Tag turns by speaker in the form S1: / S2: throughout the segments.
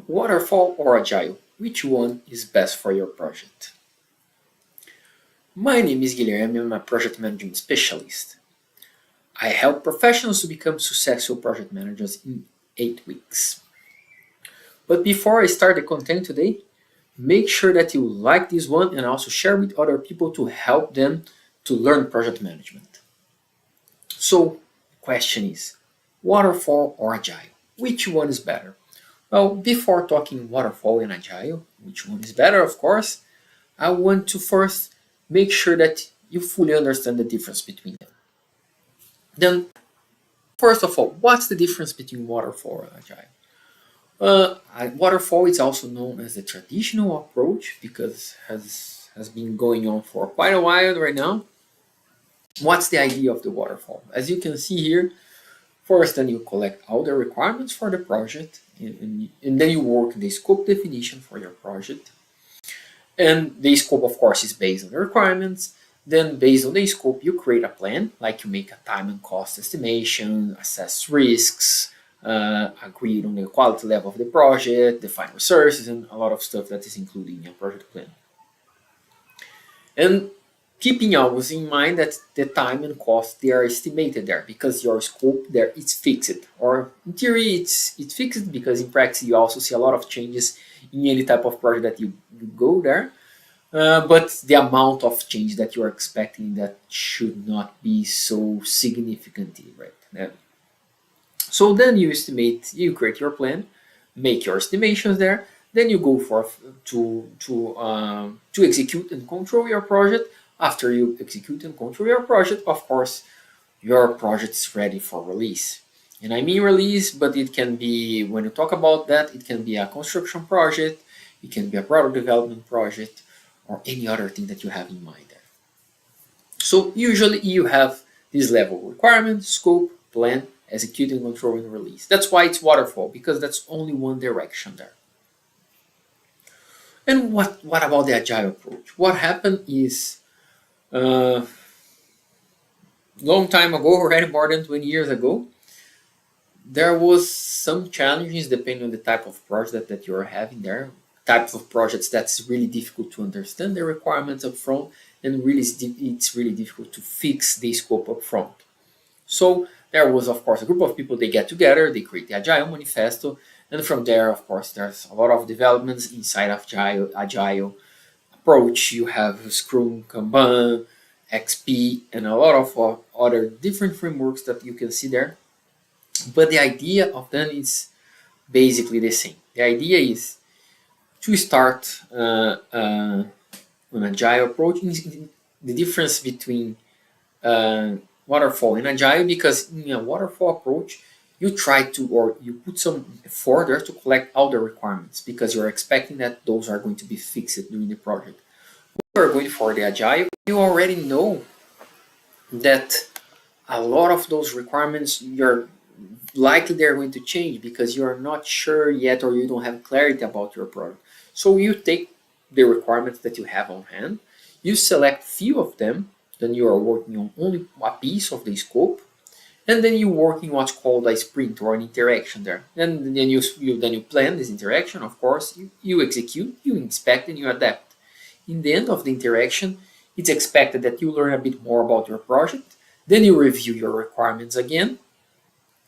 S1: Waterfall or Agile? Which one is best for your project? My name is Guilherme. I'm a project management specialist. I help professionals to become successful project managers in 8 weeks. But before I start the content today, make sure that you like this one and also share with other people to help them to learn project management. So, question is, waterfall or agile? Which one is better? Well, before talking waterfall and agile, which one is better, of course, I want to first make sure that you fully understand the difference between them. Then, first of all, what's the difference between waterfall and agile? Waterfall is also known as the traditional approach because has been going on for quite a while right now. What's the idea of the waterfall? As you can see here, first then you collect all the requirements for the project and then you work the scope definition for your project. And the scope, of course, is based on the requirements. Then, based on the scope, you create a plan, like you make a time and cost estimation, assess risks, agree on the quality level of the project, define resources, and a lot of stuff that is included in your project plan. And keeping always in mind that the time and cost they are estimated there because your scope there is fixed, or in theory it's fixed because in practice you also see a lot of changes in any type of project that you go there. But the amount of change that you are expecting that should not be so significant, right? So then you estimate, you create your plan, make your estimations there, then you go for to execute and control your project. After you execute and control your project, of course, your project is ready for release. And I mean release, but it can be, when you talk about that, it can be a construction project, it can be a product development project, or any other thing that you have in mind there. So usually you have this level: requirement, scope, plan, execute and control and release. That's why it's waterfall, because that's only one direction there. And what about the agile approach? What happened is, long time ago, already more than 20 years ago, there was some challenges depending on the type of project that you're having there. Types of projects that's really difficult to understand the requirements up front, and really it's really difficult to fix the scope up front. So there was, of course, a group of people, they get together, they create the Agile Manifesto, and from there, of course, there's a lot of developments inside of Agile approach. You have Scrum, Kanban, XP, and a lot of other different frameworks that you can see there. But the idea of them is basically the same. The idea is to start an agile approach. The difference between waterfall and agile, because in a waterfall approach, you try to, or you put some effort there to collect all the requirements because you're expecting that those are going to be fixed during the project. When you're going for the agile, you already know that a lot of those requirements you're likely they're going to change because you're not sure yet, or you don't have clarity about your product. So you take the requirements that you have on hand, you select few of them, then you are working on only a piece of the scope, and then you work in what's called a sprint or an interaction there. And then you plan this interaction, of course, you execute, you inspect, and you adapt. In the end of the interaction, it's expected that you learn a bit more about your project, then you review your requirements again,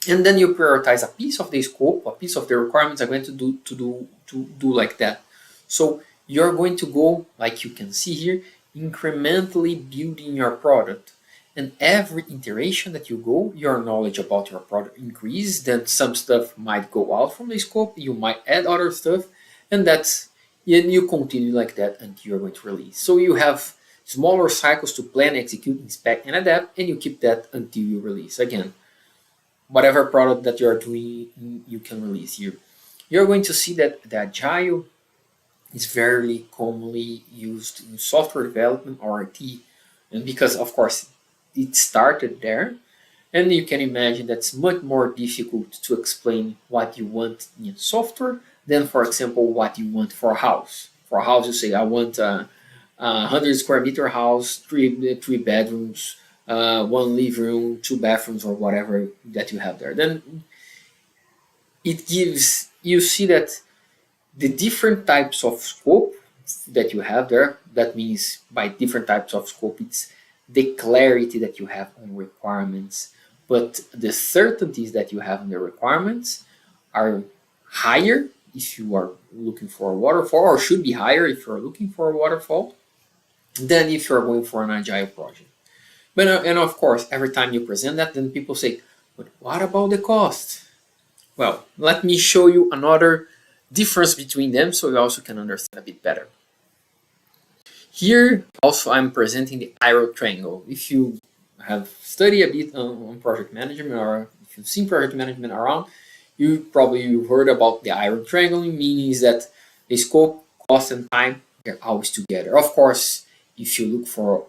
S1: and then you prioritize a piece of the scope, a piece of the requirements are going to do like that. So you're going to go, like you can see here, incrementally building your product. And every iteration that you go, your knowledge about your product increases. Then some stuff might go out from the scope, you might add other stuff, and you continue like that until you're going to release. So you have smaller cycles to plan, execute, inspect, and adapt, and you keep that until you release. Again, whatever product that you're doing, you can release here. You're going to see that the agile is very commonly used in software development or IT, and because of course it started there, and you can imagine that's much more difficult to explain what you want in software than, for example, what you want for a house. For a house, you say, I want a 100 square meter house, three bedrooms, one living room, two bathrooms, or whatever that you have there. Then it gives, you see that the different types of scope that you have there, that means by different types of scope, it's the clarity that you have on requirements, but the certainties that you have in the requirements are higher if you are looking for a waterfall, or should be higher if you're looking for a waterfall, than if you're going for an agile project. But and of course, every time you present that, then people say, but what about the cost? Well, let me show you another difference between them so you also can understand a bit better. Here also I'm presenting the arrow triangle. If you have studied a bit on project management, or if you've seen project management around, you probably heard about the arrow triangle, meaning is that the scope, cost, and time, they're always together. Of course, if you look for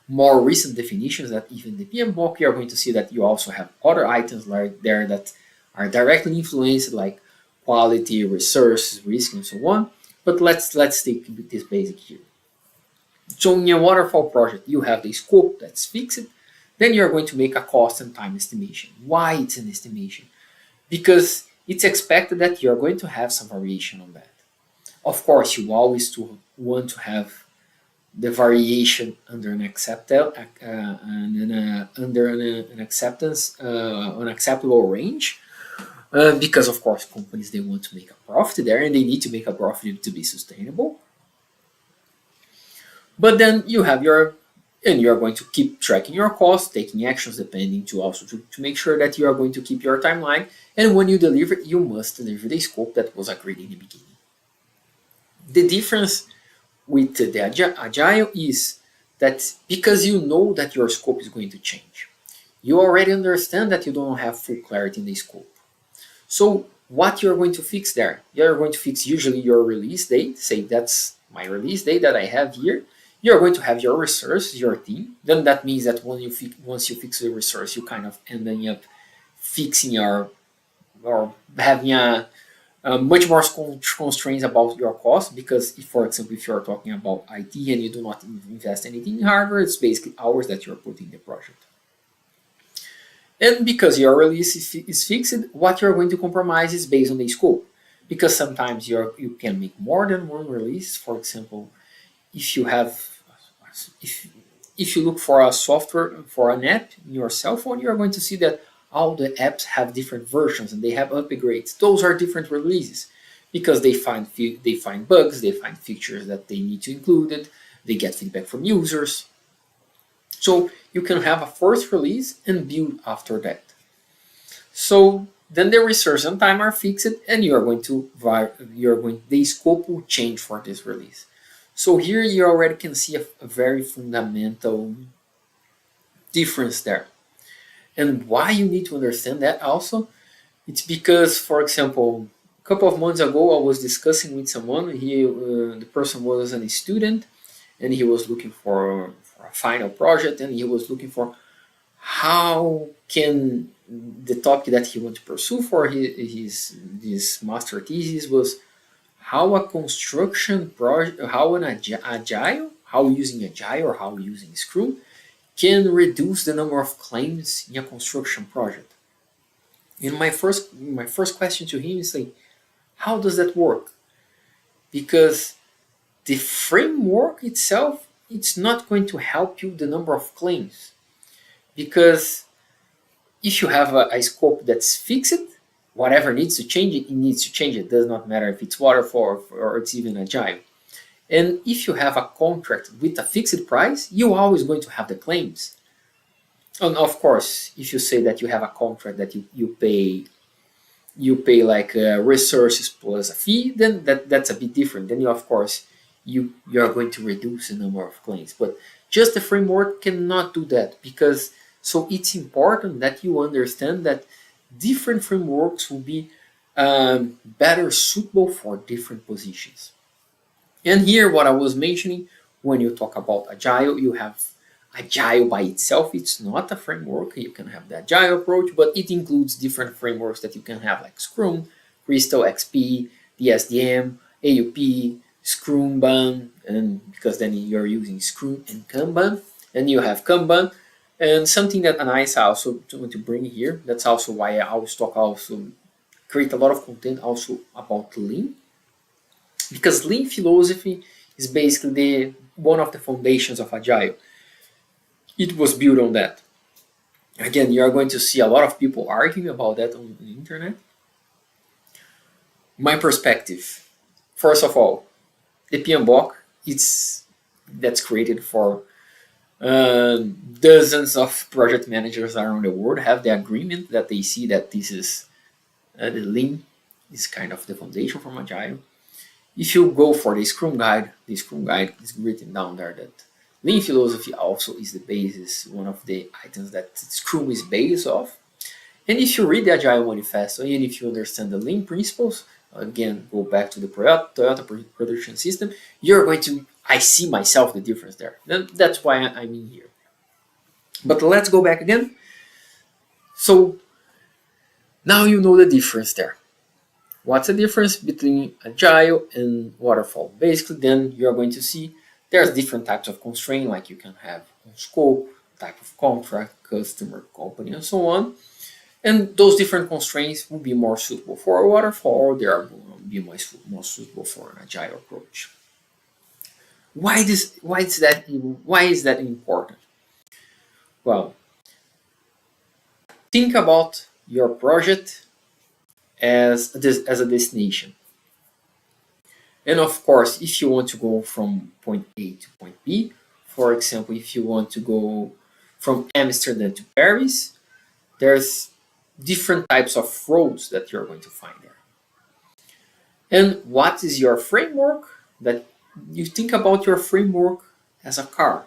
S1: more recent definitions that even the PMBOK, you're going to see that you also have other items like there that are directly influenced, like quality, resources, risk, and so on. But let's take this basic here. So in a waterfall project, you have the scope that's fixed. Then you're going to make a cost and time estimation. Why it's an estimation? Because it's expected that you're going to have some variation on that. Of course, you always want to have the variation under an acceptable acceptable range, because of course companies, they want to make a profit there, and they need to make a profit to be sustainable. But then you have you're going to keep tracking your costs, taking actions depending to make sure that you are going to keep your timeline. And when you deliver, you must deliver the scope that was agreed in the beginning. The difference with the agile is that because you know that your scope is going to change, you already understand that you don't have full clarity in the scope. So what you're going to fix there? You're going to fix usually your release date. Say that's my release date that I have here. You're going to have your resource, your team. Then that means that once you fix the resource, you kind of ending up fixing or having a much more constraints about your cost, because if, for example, if you're talking about IT and you do not invest anything in hardware, it's basically hours that you're putting in the project. And because your release is fixed, what you're going to compromise is based on the scope, because sometimes you can make more than one release. For example, if you look for a software, for an app in your cell phone, you're going to see that all the apps have different versions and they have upgrades. Those are different releases because they find bugs, they find features that they need to include it, they get feedback from users. So you can have a first release and build after that. So then the resource and time are fixed, and the scope will change for this release. So here you already can see a very fundamental difference there. And why you need to understand that also, it's because, for example, a couple of months ago I was discussing with someone. The person was a student, and he was looking for a final project, and he was looking for how can the topic that he wanted to pursue for his master thesis was how a construction project, how using agile or how using Scrum can reduce the number of claims in a construction project. And my first question to him is like, how does that work? Because the framework itself, it's not going to help you the number of claims. Because if you have a scope that's fixed, whatever needs to change it, it needs to change it. It does not matter if it's waterfall or it's even agile. And if you have a contract with a fixed price, you're always going to have the claims. And of course, if you say that you have a contract that you pay like resources plus a fee, then that's a bit different. Then of course you are going to reduce the number of claims. But just the framework cannot do that, because so it's important that you understand that different frameworks will be better suitable for different positions. And here, what I was mentioning, when you talk about agile, you have agile by itself. It's not a framework. You can have the agile approach, but it includes different frameworks that you can have, like Scrum, Crystal, XP, DSDM, AUP, Scrumban, and because then you're using Scrum and Kanban, and you have Kanban. And something that nice also want to bring here, that's also why I always talk, also create a lot of content also about Lean, Because Lean philosophy is basically one of the foundations of Agile. It was built on that. Again, you are going to see a lot of people arguing about that on the internet. My perspective, first of all, the PMBOK, that's created for dozens of project managers around the world have the agreement that they see that this is the Lean is kind of the foundation from Agile. If you go for the Scrum Guide is written down there that Lean philosophy also is the basis, one of the items that Scrum is based off. And if you read the Agile Manifesto and if you understand the Lean principles, again, go back to the Toyota production system, you're going to, I see myself the difference there. That's why I'm in here. But let's go back again. So now you know the difference there. What's the difference between Agile and Waterfall? Basically, then you're going to see there's different types of constraint, like you can have scope, type of contract, customer, company, and so on. And those different constraints will be more suitable for a waterfall, or they are going to be more suitable for an agile approach. Why is that important? Well, think about your project as a destination. And of course, if you want to go from point A to point B, for example, if you want to go from Amsterdam to Paris, there's different types of roads that you're going to find there. And what is your framework? That you think about your framework as a car.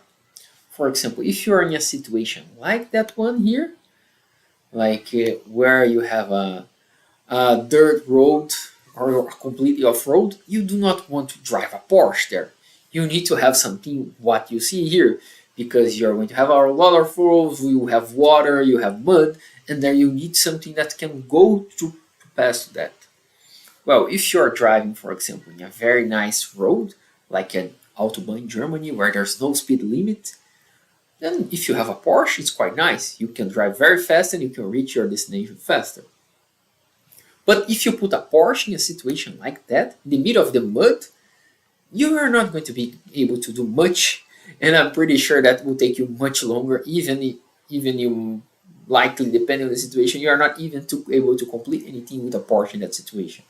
S1: For example, if you are in a situation like that one here, like where you have a dirt road or completely off-road, you do not want to drive a Porsche there. You need to have something what you see here, because you're going to have a lot of roads, you have water, you have mud, and then you need something that can go to pass that. Well, if you're driving, for example, in a very nice road, like an Autobahn in Germany, where there's no speed limit, then if you have a Porsche, it's quite nice. You can drive very fast and you can reach your destination faster. But if you put a Porsche in a situation like that, in the middle of the mud, you are not going to be able to do much, and I'm pretty sure that will take you much longer, even you likely, depending on the situation, you are not even able to complete anything with a Porsche in that situation.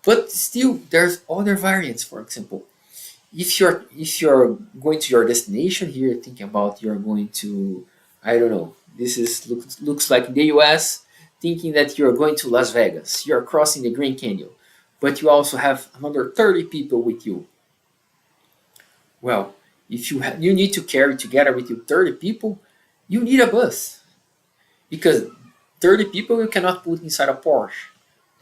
S1: But still, there's other variants. For example, if you're going to your destination here, thinking about you're going to, I don't know, looks like the US, thinking that you're going to Las Vegas, you're crossing the Grand Canyon, but you also have another 30 people with you. Well, if you need to carry together with you 30 people, you need a bus, because 30 people you cannot put inside a Porsche,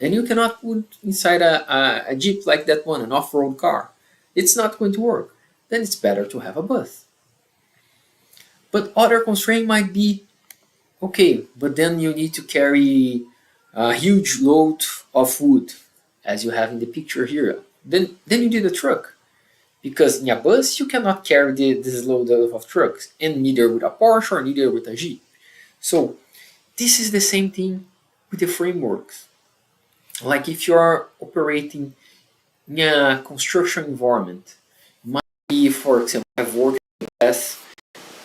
S1: and you cannot put inside a Jeep like that one, an off-road car. It's not going to work. Then it's better to have a bus. But other constraint might be, okay, but then you need to carry a huge load of wood, as you have in the picture here. Then you need a truck, because in a bus you cannot carry this load of trucks, and neither with a Porsche or neither with a Jeep. So this is the same thing with the frameworks. Like if you are operating in a construction environment, might be, for example, I've worked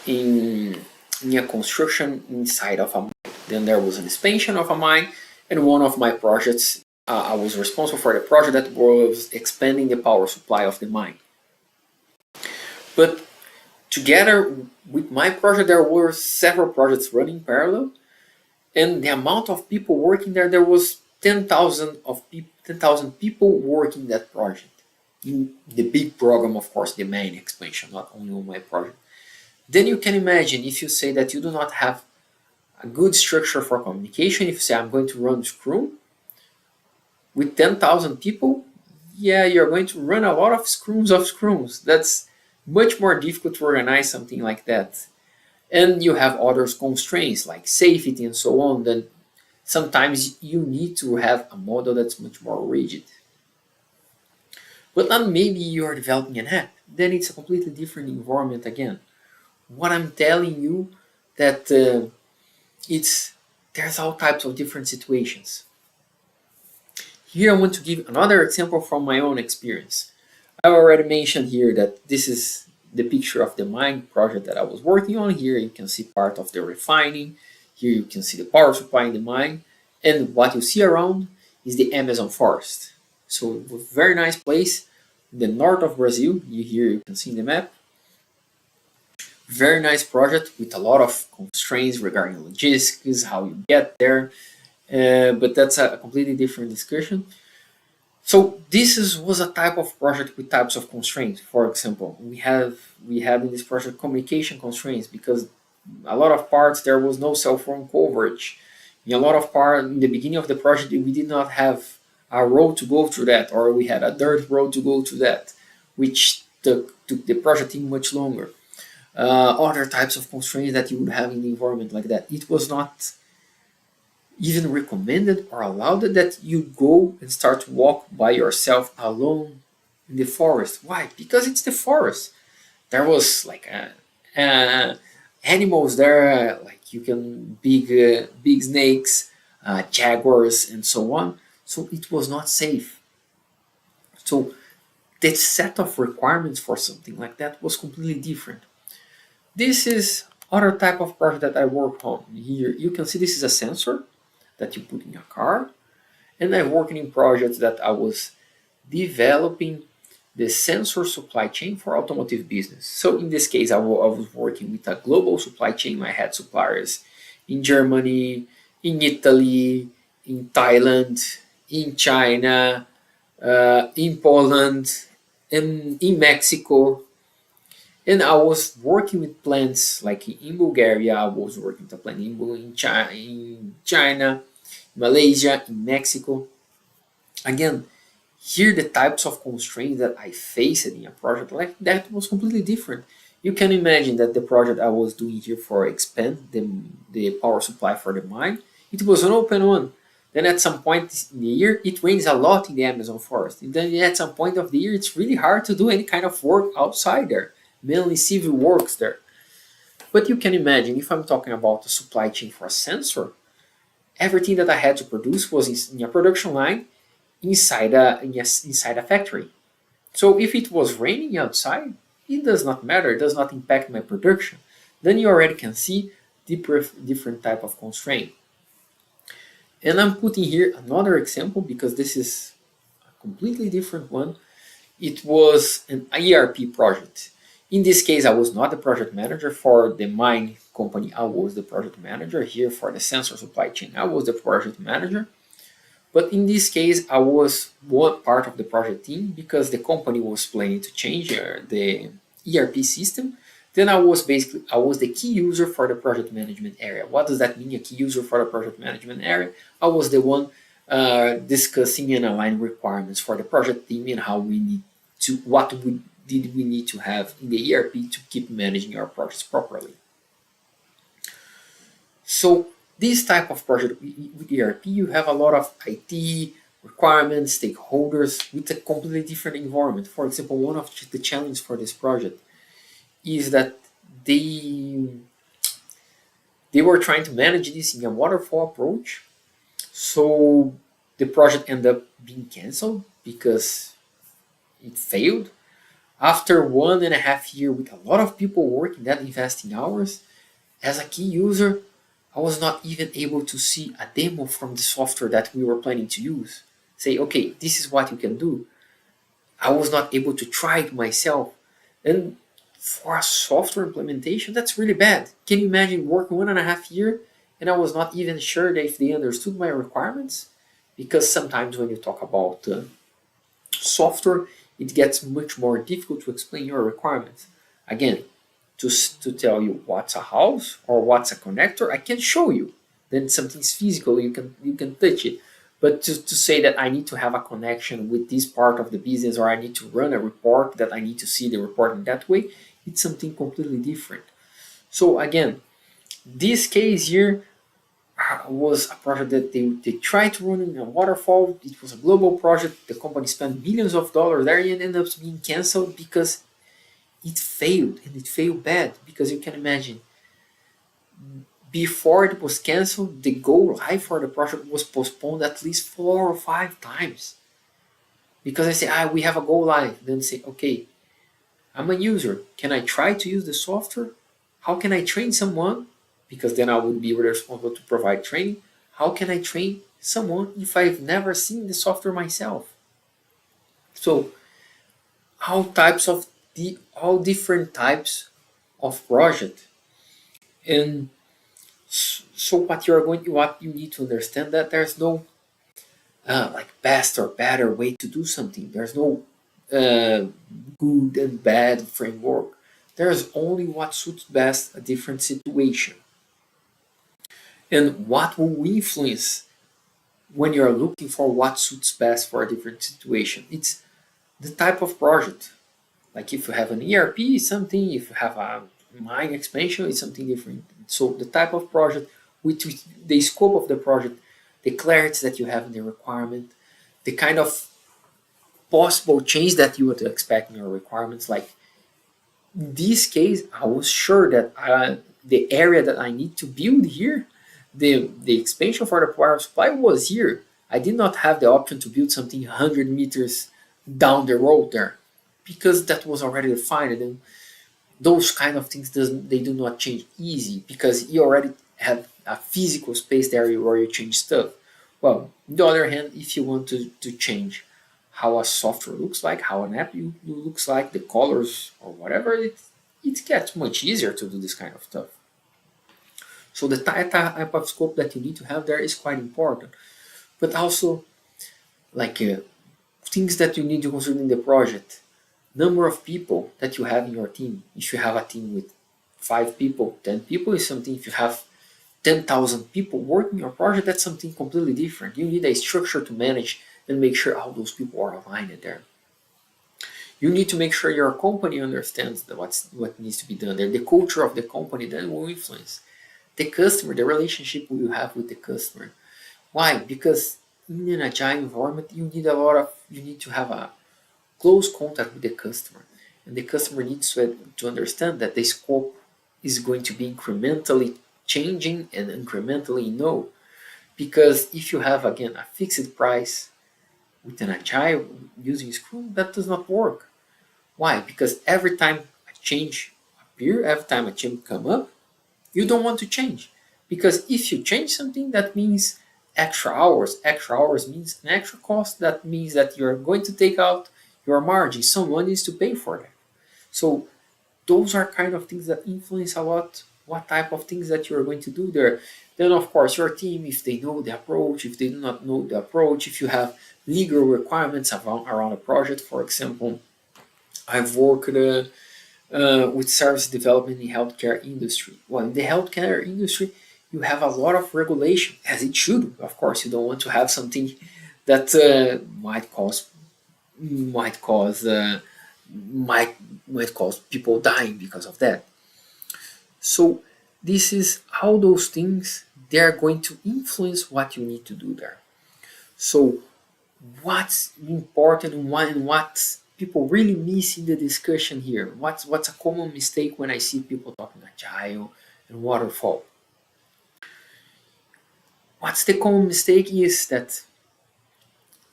S1: in a construction inside of a mine. Then there was an expansion of a mine, and one of my projects, I was responsible for the project that was expanding the power supply of the mine. But together with my project, there were several projects running parallel, and the amount of people working there was 10,000 people working that project. In the big program, of course, the main expansion, not only on my project. Then you can imagine, if you say that you do not have a good structure for communication, if you say I'm going to run Scrum with 10,000 people, yeah, you're going to run a lot of scrums. That's much more difficult to organize something like that. And you have other constraints like safety and so on. Then sometimes you need to have a model that's much more rigid. But then maybe you are developing an app. Then it's a completely different environment again. What I'm telling you that there's all types of different situations. Here I want to give another example from my own experience. I already mentioned here that this is the picture of the mine project that I was working on. Here you can see part of the refining. Here you can see the power supply in the mine. And what you see around is the Amazon forest. So a very nice place in the north of Brazil. Here you can see in the map. Very nice project with a lot of constraints regarding logistics, how you get there. But that's a completely different discussion. So was a type of project with types of constraints. For example, we have in this project communication constraints because a lot of parts there was no cell phone coverage. In a lot of part in the beginning of the project we did not have a road to go through that, or we had a dirt road to go to that, which took the project team much longer. Other types of constraints that you would have in the environment like that. It was not even recommended or allowed that you go and start to walk by yourself alone in the forest. Why? Because it's the forest. There was like animals there, like you can big snakes, jaguars, and so on. So it was not safe. So the set of requirements for something like that was completely different. This is other type of project that I work on. Here you can see this is a sensor that you put in a car, and I'm working in projects that I was developing the sensor supply chain for automotive business. So in this case, I was working with a global supply chain. I had suppliers in Germany, in Italy, in Thailand, in China, in Poland, and in Mexico. And I was working with plants like in Bulgaria. I was working with a plant in China, Malaysia, in Mexico. Again, here the types of constraints that I faced in a project like that was completely different. You can imagine that the project I was doing here for expand the power supply for the mine, it was an open one. Then at some point in the year, it rains a lot in the Amazon forest. And then at some point of the year, it's really hard to do any kind of work outside there, mainly civil works there. But you can imagine if I'm talking about the supply chain for a sensor, everything that I had to produce was in a production line inside a factory. So if it was raining outside, it does not matter. It does not impact my production. Then you already can see different type of constraint. And I'm putting here another example because this is a completely different one. It was an ERP project. In this case, I was not the project manager for the mine company. I was the project manager here for the sensor supply chain. I was the project manager. But in this case, I was one part of the project team because the company was planning to change the ERP system. Then I was the key user for the project management area. What does that mean, a key user for the project management area? I was the one discussing and aligning requirements for the project team and how we need to, did we need to have in the ERP to keep managing our projects properly. So this type of project with ERP, you have a lot of IT requirements, stakeholders with a completely different environment. For example, one of the challenges for this project is that they were trying to manage this in a waterfall approach. So the project ended up being canceled because it failed. After 1.5 years with a lot of people working that investing hours, as a key user, I was not even able to see a demo from the software that we were planning to use. Say, okay, this is what you can do. I was not able to try it myself. And for a software implementation, that's really bad. Can you imagine working 1.5 years and I was not even sure that if they understood my requirements? Because sometimes when you talk about software, it gets much more difficult to explain your requirements. Again, to tell you what's a house or what's a connector, I can show you. Then something's physical, you can touch it. But to say that I need to have a connection with this part of the business or I need to run a report that I need to see the report in that way, it's something completely different. So again, this case here was a project that they tried to run in a waterfall. It was a global project. The company spent millions of dollars there and ended up being canceled because it failed, and it failed bad. Because you can imagine, before it was canceled, the go live for the project was postponed at least 4 or 5 times. Because I say, we have a go live. Then say, okay, I'm a user. Can I try to use the software? How can I train someone? Because then I would be responsible to provide training. How can I train someone if I've never seen the software myself? So all different types of project. And so what you need to understand that there's no like best or better way to do something. There's no uh, good and bad framework. There's only what suits best a different situation. And what will influence when you're looking for what suits best for a different situation? It's the type of project. Like if you have an ERP, it's something. If you have a mine expansion, it's something different. So the type of project, with the scope of the project, the clarity that you have in the requirement, the kind of possible change that you would expect in your requirements. Like in this case, I was sure that the area that I need to build here, the expansion for the power supply was here. I did not have the option to build something 100 meters down the road there because that was already defined. And those kind of things they do not change easy because you already have a physical space there where you change stuff. Well, on the other hand, if you want to change how a software looks like, how an app you looks like, the colors or whatever, it gets much easier to do this kind of stuff. So the type of scope that you need to have there is quite important. But also, like things that you need to consider in the project, number of people that you have in your team. If you have a team with 5 people, 10 people is something. If you have 10,000 people working your project, that's something completely different. You need a structure to manage and make sure all those people are aligned there. You need to make sure your company understands what needs to be done there. The culture of the company then will influence the customer, the relationship you have with the customer. Why? Because in an agile environment, you need to have a close contact with the customer, and the customer needs to understand that the scope is going to be incrementally changing and incrementally no. Because if you have again a fixed price with an agile using Scrum, that does not work. Why? Because every time a change appear, every time a change come up, you don't want to change. Because if you change something, that means extra hours. Extra hours means an extra cost. That means that you're going to take out your margin. Someone needs to pay for that. So those are kind of things that influence a lot what type of things that you're going to do there. Then of course your team, if they know the approach, if they do not know the approach, if you have legal requirements around a project. For example, I've worked with service development in healthcare industry. Well, in the healthcare industry, you have a lot of regulation, as it should. Of course, you don't want to have something that might cause might cause people dying because of that. So this is how those things they are going to influence what you need to do there. So what's important and what people really miss in the discussion here? What's a common mistake when I see people talking agile and waterfall? What's the common mistake is that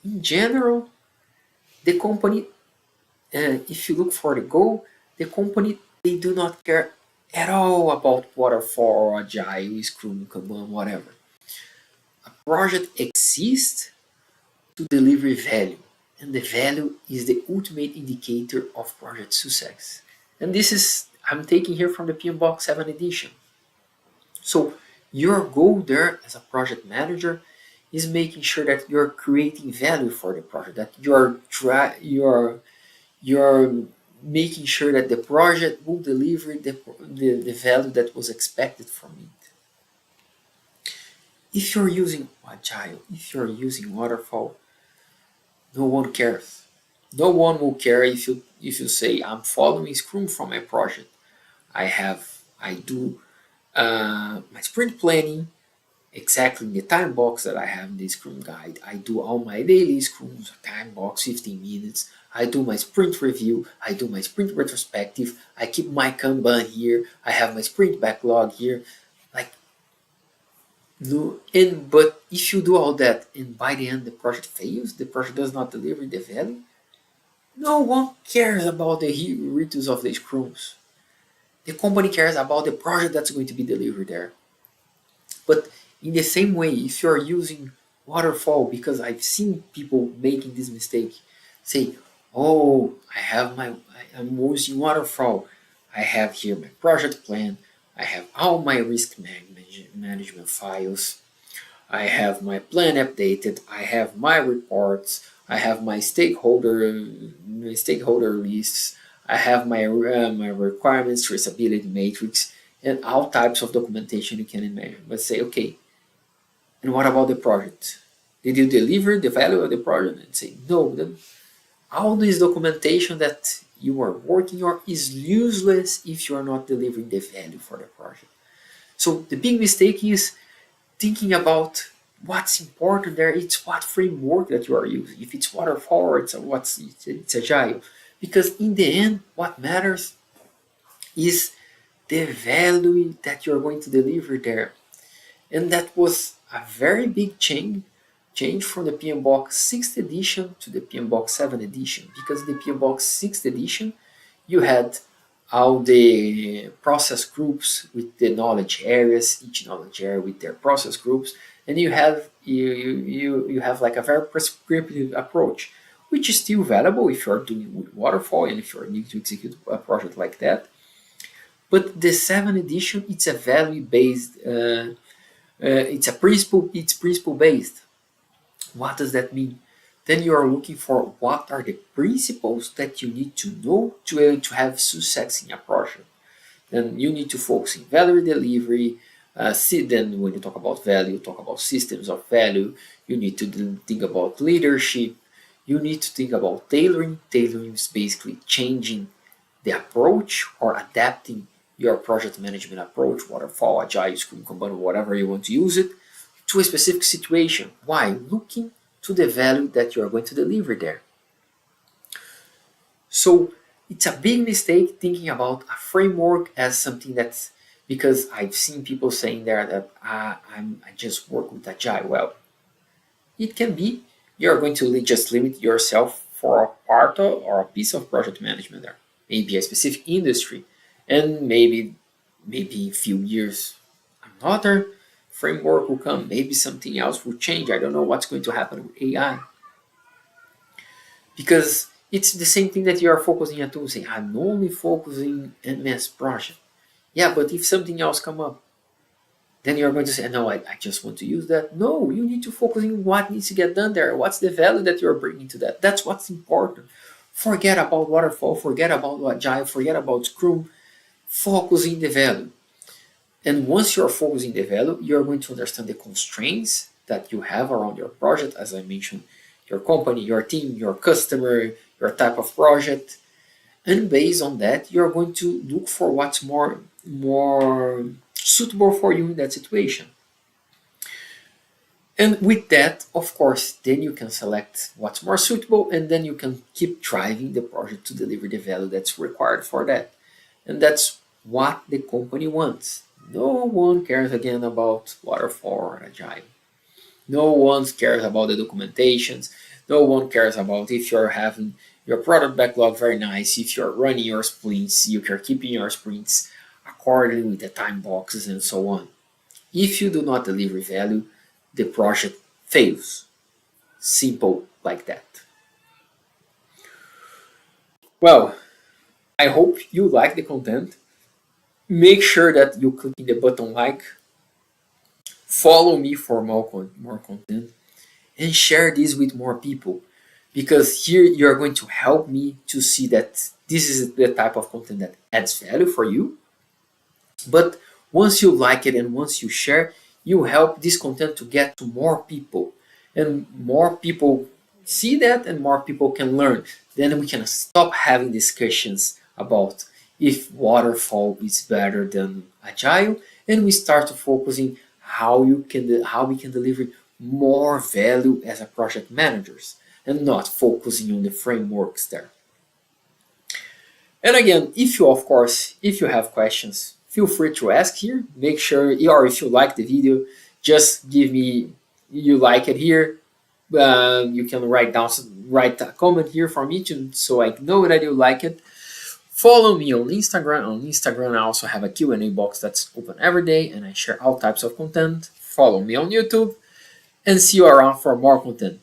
S1: in general, the company, if you look for the goal, the company they do not care at all about waterfall or agile, Scrum, Kanban, whatever. A project exists to deliver value, and the value is the ultimate indicator of project success. And this is I'm taking here from the PMBOK 7 edition. So your goal there as a project manager is making sure that you're creating value for the project, that you're making sure that the project will deliver the value that was expected from it. If you're using agile, if you're using waterfall, no one cares. No one will care if you say I'm following Scrum from my project. I do my sprint planning exactly in the time box that I have in the Scrum guide. I do all my daily Scrums, time box 15 minutes. I do my sprint review. I do my sprint retrospective. I keep my Kanban here. I have my sprint backlog here. Like No, and but if you do all that and by the end the project fails, the project does not deliver the value, no one cares about the ritus of the scrums. The company cares about the project that's going to be delivered there. But in the same way, if you're using waterfall, because I've seen people making this mistake, say, "Oh, I'm using waterfall. I have here my project plan. I have all my management files. I have my plan updated. I have my reports. I have my stakeholder lists. I have my requirements traceability matrix and all types of documentation you can imagine." But say, okay, and what about the project? Did you deliver the value of the project? And say, no, then all this documentation that you are working on is useless if you are not delivering the value for the project. So the big mistake is thinking about what's important there. It's what framework that you are using. If it's waterfall or it's agile, because in the end, what matters is the value that you're going to deliver there. And that was a very big change from the PMBOK 6th edition to the PMBOK 7th edition, because the PMBOK 6th edition you had all the process groups with the knowledge areas, each knowledge area with their process groups, and you have like a very prescriptive approach, which is still valuable if you're doing with waterfall and if you need to execute a project like that. But the 7th edition, it's a value based, it's principle based. What does that mean? Then you are looking for what are the principles that you need to know to have success in a project. Then you need to focus in value delivery. Then when you talk about value, you talk about systems of value. You need to think about leadership. You need to think about tailoring. Tailoring is basically changing the approach or adapting your project management approach, waterfall, agile, scrum, kanban, whatever you want to use it, to a specific situation. Why? Looking to the value that you are going to deliver there. So it's a big mistake thinking about a framework as something that's, because I've seen people saying there that I just work with agile. Well, it can be you're going to just limit yourself for a part of, or a piece of project management there, maybe a specific industry, and maybe a few years another framework will come, maybe something else will change. I don't know what's going to happen with AI, because it's the same thing that you are focusing on tool saying, I'm only focusing on MS project. Yeah, but if something else come up, then you're going to say, no, I just want to use that. No, you need to focus on what needs to get done there. What's the value that you're bringing to that? That's what's important. Forget about waterfall, forget about agile, forget about scrum. Focus in the value. And once you're focusing the value, you're going to understand the constraints that you have around your project, as I mentioned, your company, your team, your customer, your type of project. And based on that, you're going to look for what's more suitable for you in that situation. And with that, of course, then you can select what's more suitable, and then you can keep driving the project to deliver the value that's required for that. And that's what the company wants. No one cares again about waterfall or agile. No one cares about the documentations. No one cares about if you're having your product backlog very nice, if you're running your sprints, if you're keeping your sprints accordingly with the time boxes and so on. If you do not deliver value, the project fails. Simple like that. Well, I hope you like the content. Make sure that you click the button like, follow me for more content, and share this with more people, because here you're going to help me to see that this is the type of content that adds value for you. But once you like it and once you share, you help this content to get to more people, and more people see that and more people can learn. Then we can stop having discussions about if waterfall is better than agile, and we start to focusing how we can deliver more value as a project managers, and not focusing on the frameworks there. And again, if you have questions, feel free to ask here. Make sure, or if you like the video, just give me you like it here. You can write a comment here for me so I know that you like it. Follow me on Instagram. On Instagram, I also have a Q&A box that's open every day, and I share all types of content. Follow me on YouTube, and see you around for more content.